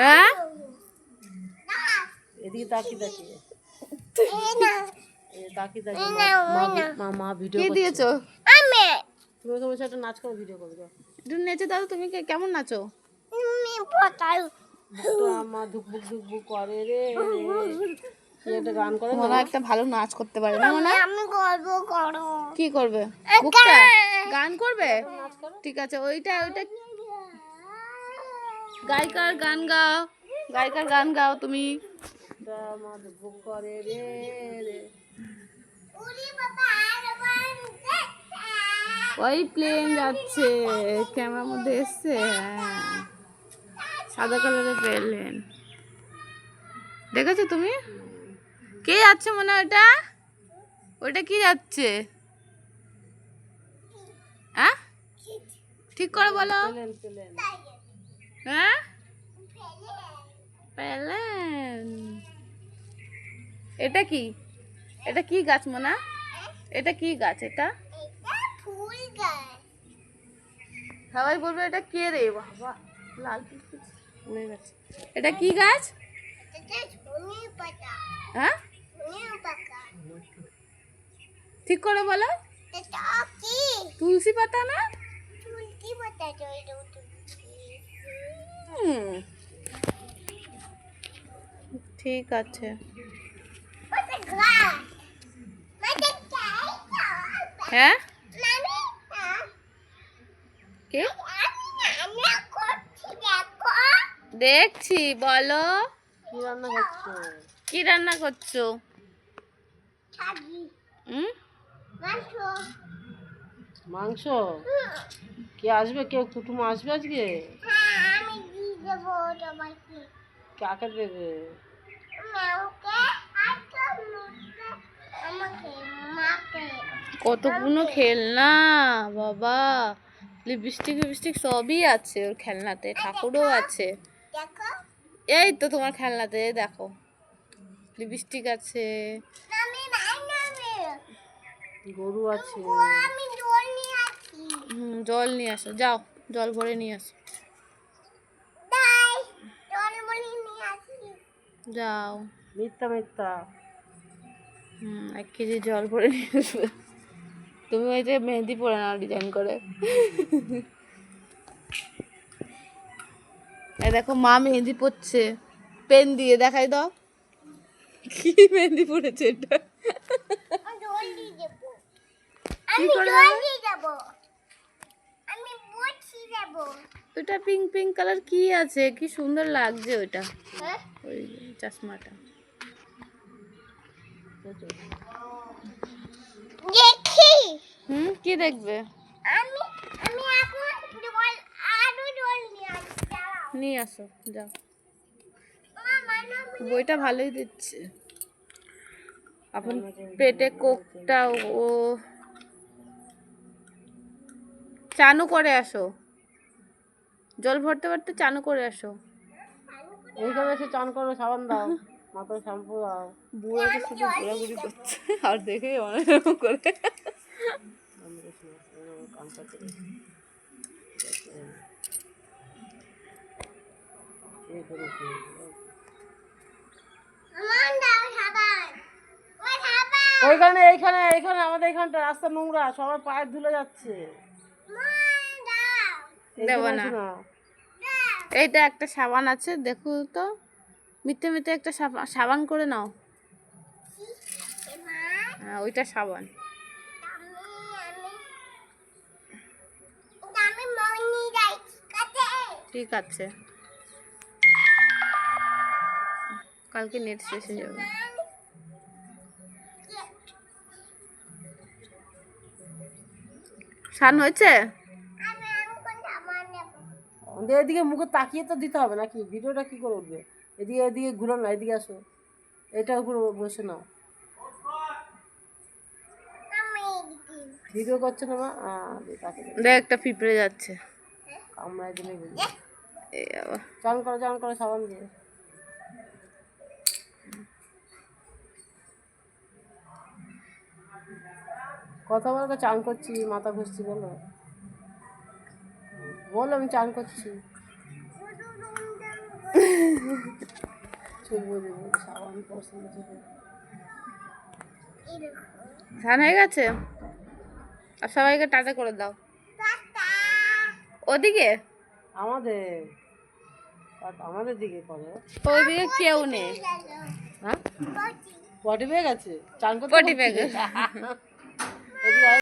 হ্যাঁ এদিকে তাকিয়ে তাকিয়ে তাকিয়ে তাকিয়ে মা ভিডিও কি করছে। দিয়েছো? তুমি ওকে বলছো একটা নাচ করে ভিডিও করবে। একটু নেচে দাও। তুমি কেমন নাচো? মা ধুকবুক ধুকবুক করে রে কি একটা গান করে না? মনে একটা ভালো নাচ করতে পারে না মনে? আমি করবো করো কি করবে? বুকটা গান করবে? ঠিক আছে। ওইটা গায়িকার গান গাও। গায়িকার গান গাও তুমি। মা ধুকবুক করে রে রে। ওই প্লেন যাচ্ছে ক্যামেরার মধ্যে এসছে। হ্যাঁ সাদা কালারের প্লেন দেখেছো তুমি? কে যাচ্ছে মনে হয় ওটা? ওইটা কি যাচ্ছে? হ্যাঁ ঠিক করে বলো। প্লেন প্লেন হ্যাঁ প্লেন। এটা কি? এটা কি গাছ মোনা? এটা কি গাছ? এটা ফুল গাছ সবাই বলবে এটা কে রে? বাবা লাল উড়ে গেছে। এটা কি গাছ? এটা ধনে পাতা হ্যাঁ ধনে পাতা ঠিক করে বলো। এটা কি তুলসী পাতা না? তুলসী পাতা হুম ঠিক আছে। ওটা গাছ হ্যাঁ কে দেখছি বলো। কি রান্না করছো? কি রান্না করছো? মাংস। কে আসবে? কেউ কুটুম আসবে আজকে? কাকে দেবে? কতগুলো খেলনা বাবা। লিপস্টিক সবই আছে ওর খেলনাতে। ঠাকুরও আছে। এই তো তোমার খেলনাতে দেখো লিপস্টিক আছে। গরু আছে। জল নিয়ে আসো যাও। জল ভরে নিয়ে আসো যাও। মিথ্যা মিথ্যা। 1 কেজি জল ভরে নিয়ে আসবে। তুমি ওই যে মেহেন্দি পরে নাও ডিজাইন করে। এই দেখো মা মেহেন্দি পড়ছে পেন দিয়ে। দেখাই দাও কি মেহেন্দি পড়েছে এটা। কি করে ওটা পিঙ্ক পিঙ্ক কালার কি আছে? কি সুন্দর লাগছে ওইটা। ওই চশমাটা কি দেখবে? নিয়ে আসো যাও। বইটা ভালোই দিচ্ছে। আপন পেটে কোকটা ও চানু করে আসো। জল ভরতে ভরতে চানু করে আসো। এইখানে এসে চান করো, সাবান দাও, মাথায় শ্যাম্পু দাও। বুড়োটা শুধু ঘোরাঘুরি করছে আর দেখে অনেক রকম করে। ওইখানে এইখানে এইখানে আমাদের এখানটা রাস্তা নোংরা, সবার পায়ের ধুলে যাচ্ছে। দেব না। এইটা একটা সাবান আছে দেখো তো। মিথ্যে মিথ্যে একটা সাবান করে নাও। হ্যাঁ ওইটা সাবান। ঠিক আছে কালকে নেট শেষ হয়ে যাবে। সান হয়েছে? এদিকে মুখে তাকিয়ে তো দিতে হবে নাকি? ভিডিওটা কি করে উঠবে? এদিকে এদিকে ঘুরো না, এদিকে আসো। এটার উপর বসে নাও। ভিডিও করছে না মা? দেখ একটা পিঁপড়ে যাচ্ছে। কামড়ায় দিলে এই বাবা। চান করো সাবান দিয়ে। কথা বলতে চান করছি, মাথা ঘুরছি, বলো বলো আমি চান করছি। চুল বোঝে সাবান পছন্দ ছিল। স্নান হয়ে গেছে? আর সবাইকে টাটা করে দাও। ওদিকে আমাদের দিকে করে। ওইদিকে কেউ নেই। হ্যাঁ পটি পেয়ে গেছে চান করতে পটি পেয়ে গেছে। এদিকে আয়।